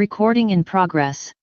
Recording in progress.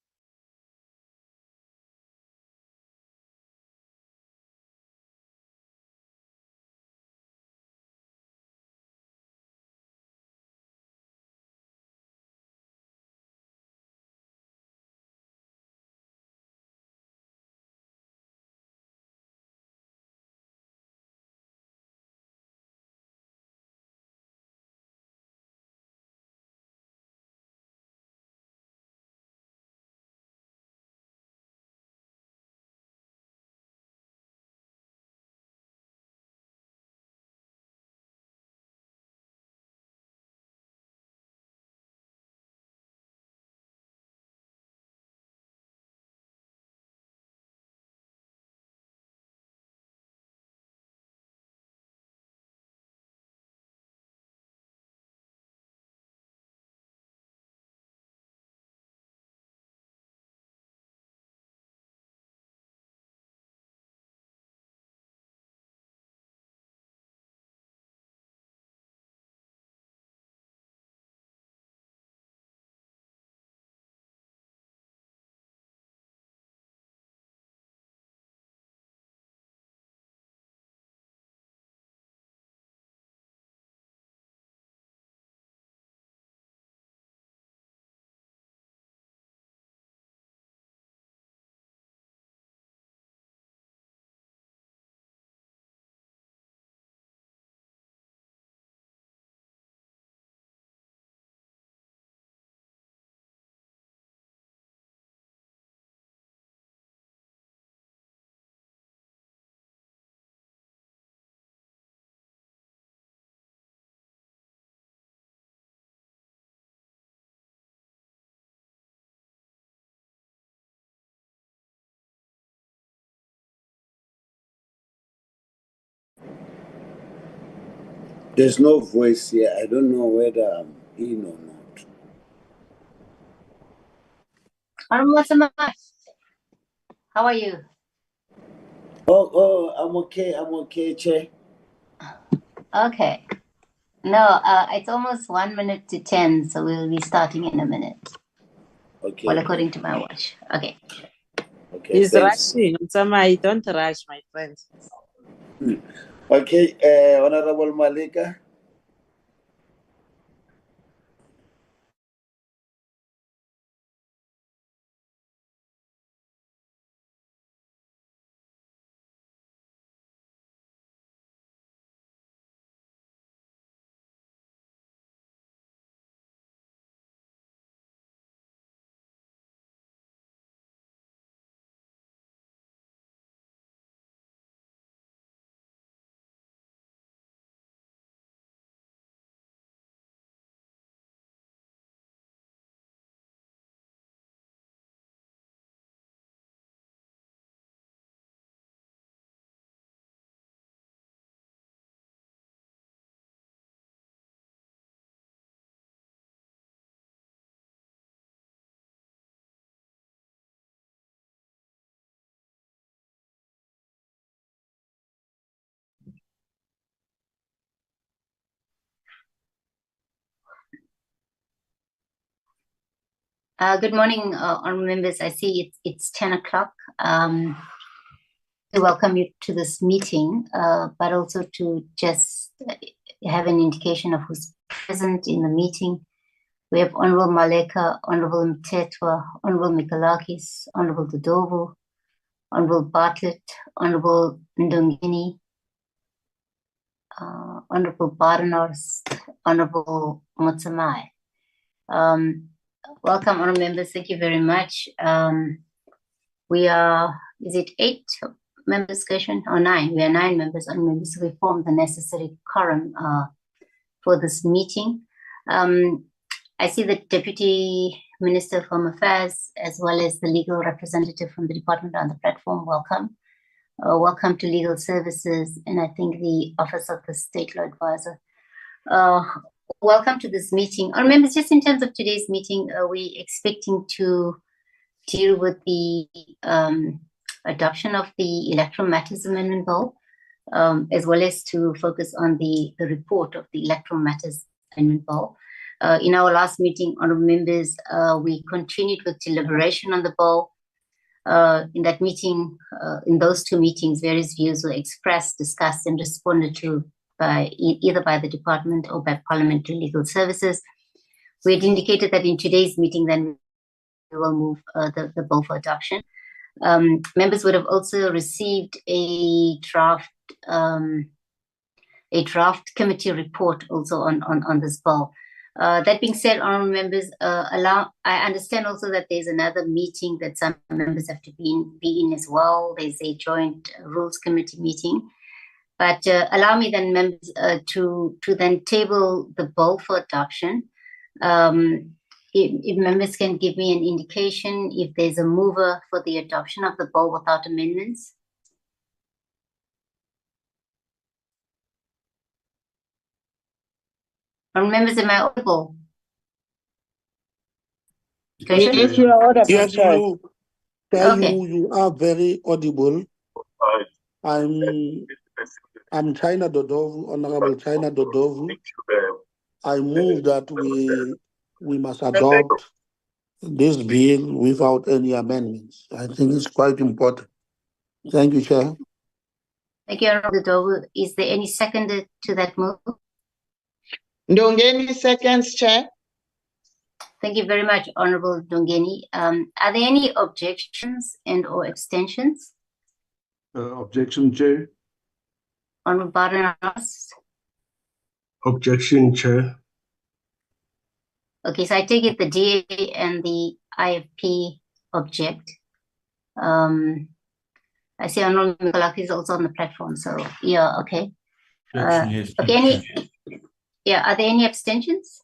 There's no voice here. I don't know whether I'm in or not. How are you? I'm okay, Che. Okay. No, it's almost 1 minute to 10, so we'll be starting in a minute. Okay. Well, according to my watch. Okay. Okay. He's Thanks. rushing. Somebody don't rush, my friends. Okay, Honorable Malika. Good morning, honorable members. I see it's 10 o'clock. To welcome you to this meeting, but also to just have an indication of who's present in the meeting. We have Honorable Maleka, Honorable Mtetwa, Honorable Mikalakis, Honorable Dodovo, Honorable Bartlett, Honorable Ndongini, Honorable Barnhorst, Honorable Motsamai. Welcome, honorable members. Thank you very much. We are, is it 8 members question or 9? We are 9 members, honorable members. We formed the necessary quorum for this meeting. I see the Deputy Minister of Home Affairs as well as the legal representative from the department on the platform. Welcome. Welcome to Legal Services, and I think the Office of the State Law Advisor. Welcome to this meeting. Our members, just in terms of today's meeting, we're expecting to deal with the adoption of the Electoral Matters Amendment Bill, as well as to focus on the report of the Electoral Matters Amendment Bill. In our last meeting, honorable members, we continued with deliberation on the bill. In that meeting, in those two meetings, various views were expressed, discussed, and responded to by either by the department or by Parliamentary Legal Services. We had indicated that in today's meeting, then we will move the bill for adoption. Members would have also received a draft committee report also on this bill. That being said, honourable members, I understand also that there's another meeting that some members have to be in as well. There's a joint rules committee meeting. But allow me then, members, to then table the bill for adoption. If members can give me an indication if there's a mover for the adoption of the bill without amendments. Members, am I audible? Yes, you are audible. Yes, you, Okay. you are very audible. I'm China Dodovu, Honorable China Dodovu. I move that we must adopt this bill without any amendments. I think it's quite important. Thank you, Chair. Thank you, Honorable Dodovu. Is there any seconder to that move? Ndongeni seconds, Chair. Thank you very much, Honorable Dongeni. Are there any objections and/or abstentions? Objection, Chair. Honorable Barnas? Objection, Chair. Okay, so I take it the DA and the IFP object. I see Honorable Mikolaki is also on the platform, so yeah, okay. Okay, are there any abstentions?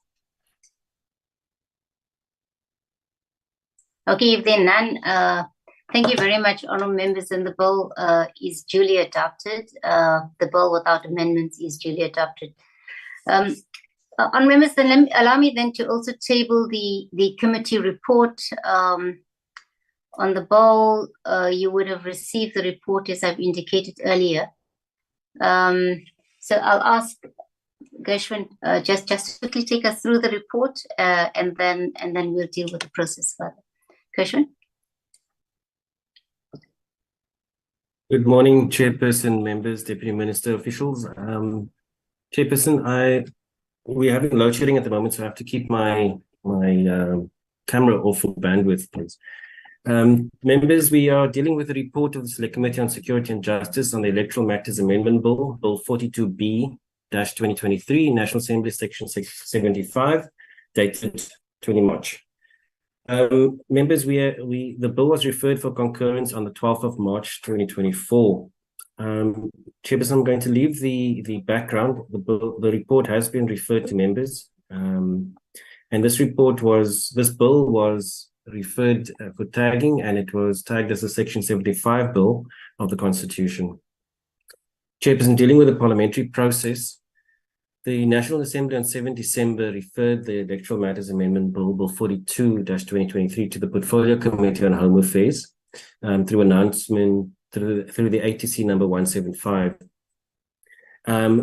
Okay, if there are none, thank you very much, honorable members, and the bill is duly adopted. The bill without amendments is duly adopted. Honorable members, then allow me then to also table the committee report on the bill. You would have received the report as I've indicated earlier. So I'll ask Gershwin just to quickly take us through the report, and then we'll deal with the process further. Gershwin? Good morning, Chairperson, members, Deputy Minister, officials. Chairperson, we're having load shedding at the moment, so I have to keep my camera off for bandwidth, please. Members, we are dealing with a report of the Select Committee on Security and Justice on the Electoral Matters Amendment Bill, Bill 42B-2023, National Assembly Section 75, dated 20 March. Members, the bill was referred for concurrence on the 12th of March 2024. Chairperson, I'm going to leave the background. The report has been referred to members, and this bill was referred for tagging, and it was tagged as a Section 75 bill of the Constitution. Chairperson, dealing with the parliamentary process, the National Assembly on 7 December referred the Electoral Matters Amendment Bill, Bill 42-2023, to the Portfolio Committee on Home Affairs through announcement through the ATC number 175.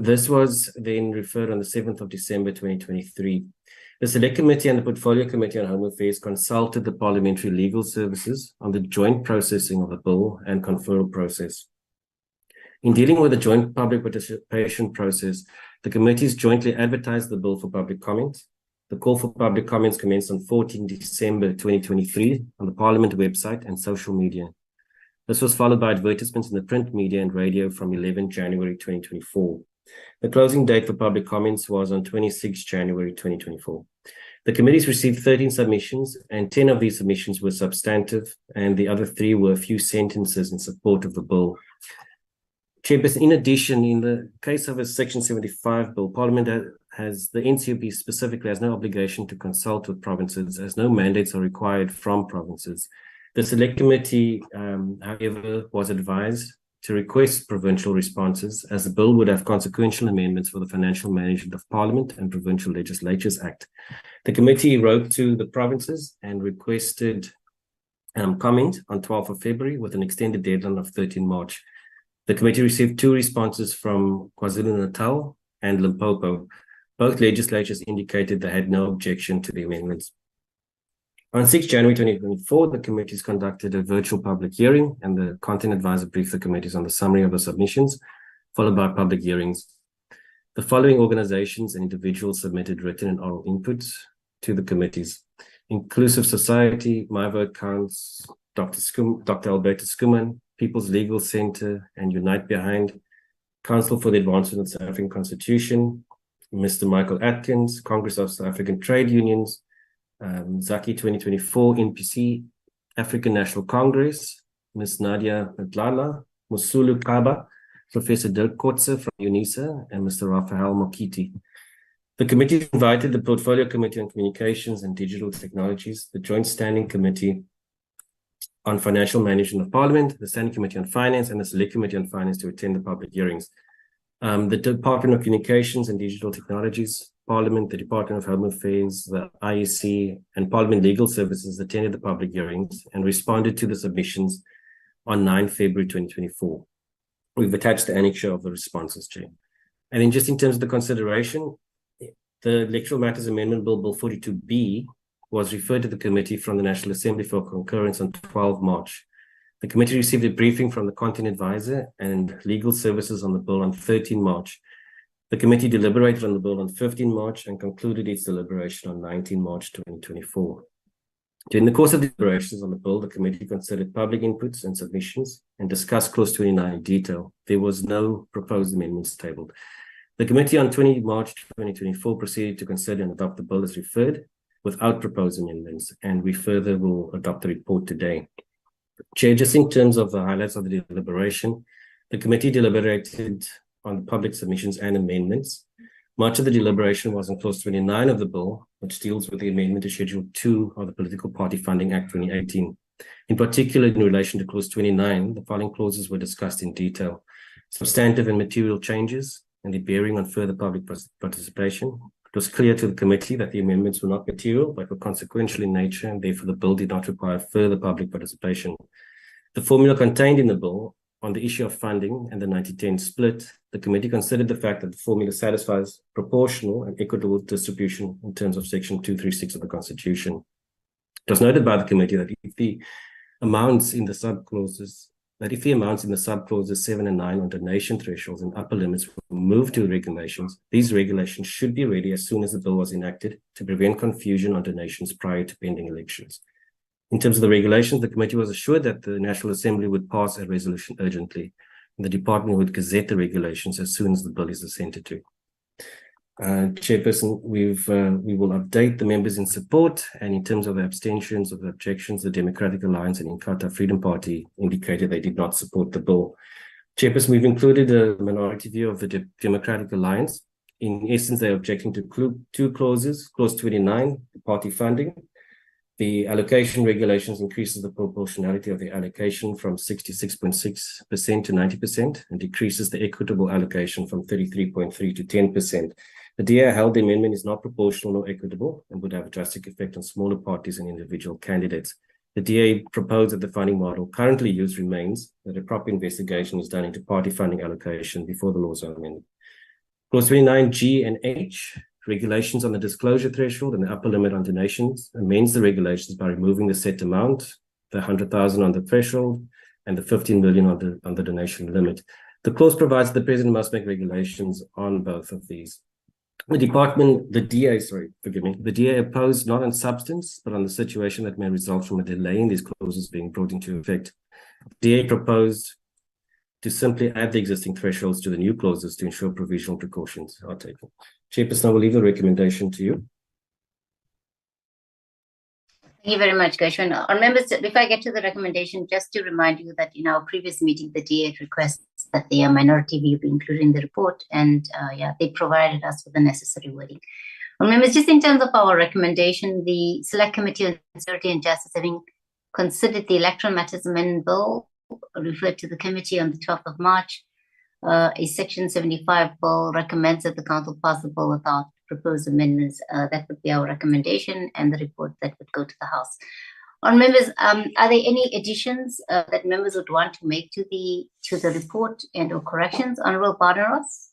This was then referred on the 7th of December 2023. The Select Committee and the Portfolio Committee on Home Affairs consulted the Parliamentary Legal Services on the joint processing of the bill and conferral process. In dealing with the joint public participation process, the committees jointly advertised the bill for public comment. The call for public comments commenced on 14 December 2023 on the Parliament website and social media. This was followed by advertisements in the print media and radio from 11 January 2024. The closing date for public comments was on 26 January 2024. The committees received 13 submissions, and 10 of these submissions were substantive, and the other 3 were a few sentences in support of the bill. Chairperson, in addition, in the case of a Section 75 bill, Parliament has, the NCOP specifically has no obligation to consult with provinces, as no mandates are required from provinces. The Select Committee, however, was advised to request provincial responses, as the bill would have consequential amendments for the Financial Management of Parliament and Provincial Legislatures Act. The committee wrote to the provinces and requested comment on 12th of February with an extended deadline of 13 March. The committee received 2 responses from KwaZulu-Natal and Limpopo. Both legislatures indicated they had no objection to the amendments. On 6 January 2024, the committees conducted a virtual public hearing, and the content advisor briefed the committees on the summary of the submissions, followed by public hearings. The following organizations and individuals submitted written and oral inputs to the committees: Inclusive Society, My Vote Counts, Dr. Alberta Skuman, People's Legal Center, and Unite Behind, Council for the Advancement of the South African Constitution, Mr. Michael Atkins, Congress of South African Trade Unions, Zaki 2024, NPC, African National Congress, Ms. Nadia Mtlala, Musulu Kaba, Professor Dirk Kotze from UNISA, and Mr. Raphael Mokiti. The committee invited the Portfolio Committee on Communications and Digital Technologies, the Joint Standing Committee on Financial Management of Parliament, the Standing Committee on Finance, and the Select Committee on Finance to attend the public hearings. The Department of Communications and Digital Technologies, Parliament, the Department of Home Affairs, the IEC, and Parliament Legal Services attended the public hearings and responded to the submissions on 9 February 2024. We've attached the annexure of the responses, Chair. And then just in terms of the consideration, the Electoral Matters Amendment Bill, Bill 42B, was referred to the committee from the National Assembly for concurrence on 12 March. The committee received a briefing from the Content Advisor and Legal Services on the bill on 13 March. The committee deliberated on the bill on 15 March and concluded its deliberation on 19 March 2024. During the course of deliberations on the bill, the committee considered public inputs and submissions and discussed Clause 29 in detail. There was no proposed amendments tabled. The committee on 20 March 2024 proceeded to consider and adopt the bill as referred without proposed amendments, and we further will adopt the report today. Chair, just in terms of the highlights of the deliberation, the committee deliberated on the public submissions and amendments. Much of the deliberation was in Clause 29 of the bill, which deals with the amendment to Schedule 2 of the Political Party Funding Act 2018. In particular, in relation to Clause 29, the following clauses were discussed in detail: substantive and material changes and the bearing on further public participation. It was clear to the committee that the amendments were not material, but were consequential in nature, and therefore the bill did not require further public participation. The formula contained in the bill on the issue of funding and the 90-10 split, the committee considered the fact that the formula satisfies proportional and equitable distribution in terms of Section 236 of the Constitution. It was noted by the committee that if the amounts in the subclauses 7 and 9 on donation thresholds and upper limits were moved to regulations, these regulations should be ready as soon as the bill was enacted to prevent confusion on donations prior to pending elections. In terms of the regulations, the committee was assured that the National Assembly would pass a resolution urgently, and the department would gazette the regulations as soon as the bill is assented to. Chairperson, we will update the members in support, and in terms of the abstentions or the objections, the Democratic Alliance and Inkatha Freedom Party indicated they did not support the bill. Chairperson, we've included a minority view of the Democratic Alliance. In essence, they're objecting to two clauses: Clause 29, the party funding. The allocation regulations increases the proportionality of the allocation from 66.6% to 90% and decreases the equitable allocation from 33.3% to 10%. The DA held the amendment is not proportional nor equitable and would have a drastic effect on smaller parties and individual candidates. The DA proposed that the funding model currently used remains, that a proper investigation is done into party funding allocation before the laws are amended. Clause 29G and H, regulations on the disclosure threshold and the upper limit on donations, amends the regulations by removing the set amount, the 100,000 on the threshold, and the 15 million on the donation limit. The clause provides the president must make regulations on both of these. The DA opposed not on substance, but on the situation that may result from a delay in these clauses being brought into effect. The DA proposed to simply add the existing thresholds to the new clauses to ensure provisional precautions are taken. Chairperson, I will leave the recommendation to you. Thank you very much, Gershwin. On members, before I get to the recommendation, just to remind you that in our previous meeting, the DA requests that the minority view be included in the report, and they provided us with the necessary wording. On members, just in terms of our recommendation, the Select Committee on Security and Justice, having considered the Electoral Matters Amendment Bill, referred to the committee on the 12th of March, a Section 75 bill recommends that the council pass the bill without proposed amendments. That would be our recommendation, and the report that would go to the House. On members, are there any additions that members would want to make to the report and or corrections? Honorable Barneros?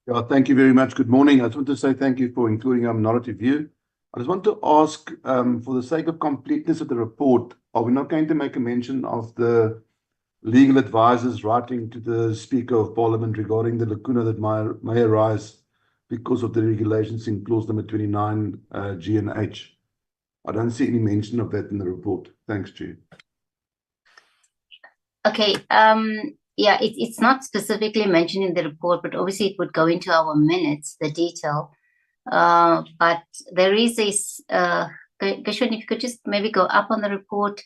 Yeah, thank you very much. Good morning. I just want to say thank you for including our minority view. I just want to ask, for the sake of completeness of the report, are we not going to make a mention of the legal advisors writing to the Speaker of Parliament regarding the lacuna that may arise because of the regulations in clause number 29, G and H? I don't see any mention of that in the report. Thanks, Chair. Okay, yeah, it's not specifically mentioned in the report, but obviously it would go into our minutes, the detail. But there is this, Gershwin, if you could just maybe go up on the report.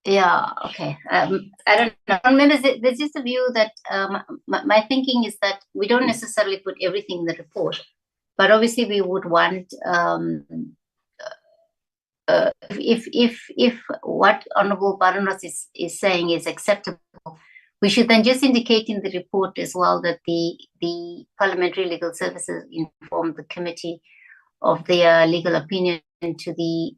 Yeah, okay. I don't know. Remember, there's just a view that my thinking is that we don't necessarily put everything in the report, but obviously we would want if what Honorable Baronos is saying is acceptable, we should then just indicate in the report as well that the Parliamentary Legal Services informed the committee of their legal opinion to the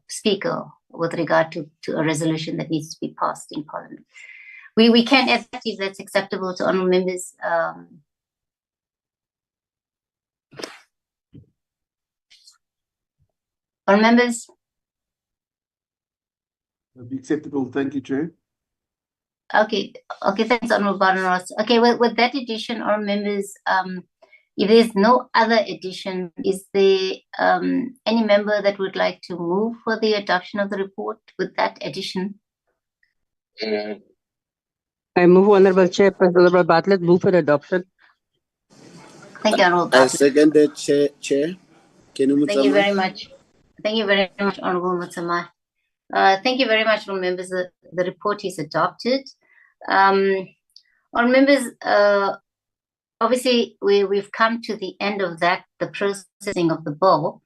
Speaker with regard to a resolution that needs to be passed in Parliament. We can add that if that's acceptable to honourable members. Honourable members. That'd be acceptable. Thank you, Chair. Okay, thanks, Honourable Baronos. Okay, with that addition, honourable members, if there's no other addition, is there any member that would like to move for the adoption of the report with that addition? I move, Honorable Chair, Honorable Bartlett, move for adoption. Thank you, Honorable I Bartlett. second that, Chair. Thank you very much. Thank you very much, Honorable Mutsama. Thank you very much, honourable members. The report is adopted. Honourable members, obviously, we've come to the end of that, the processing of the bill.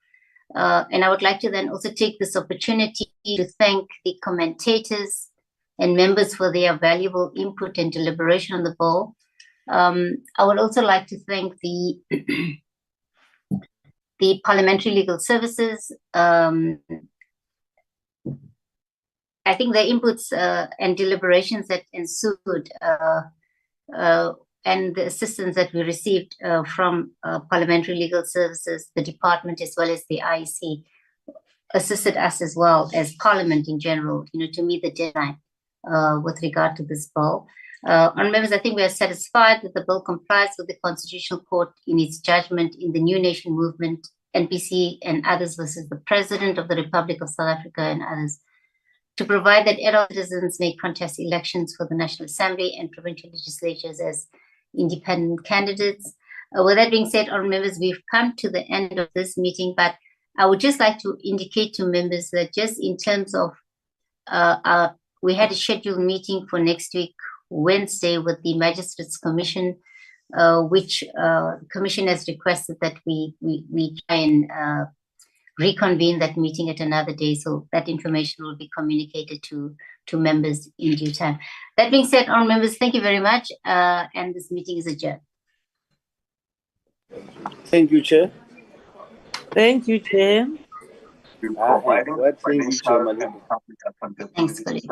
And I would like to then also take this opportunity to thank the commentators and members for their valuable input and deliberation on the bill. I would also like to thank the Parliamentary Legal Services. I think the inputs and deliberations that ensued and the assistance that we received from Parliamentary Legal Services, the department, as well as the IEC, assisted us as well as Parliament in general, to meet the deadline with regard to this bill. Honourable members, I think we are satisfied that the bill complies with the Constitutional Court in its judgment in the New Nation Movement, NPC and others versus the President of the Republic of South Africa and others, to provide that adult citizens may contest elections for the National Assembly and provincial legislatures as independent candidates. With that being said, honourable members, we've come to the end of this meeting, but I would just like to indicate to members that just in terms of, we had a scheduled meeting for next week, Wednesday, with the Magistrates Commission, which Commission has requested that we try and reconvene that meeting at another day, so that information will be communicated to members in due time. That being said, honourable members, thank you very much, and this meeting is adjourned. Thank you, Chair. Thank you, Chair. Thank you, Chair. Thanks, colleagues.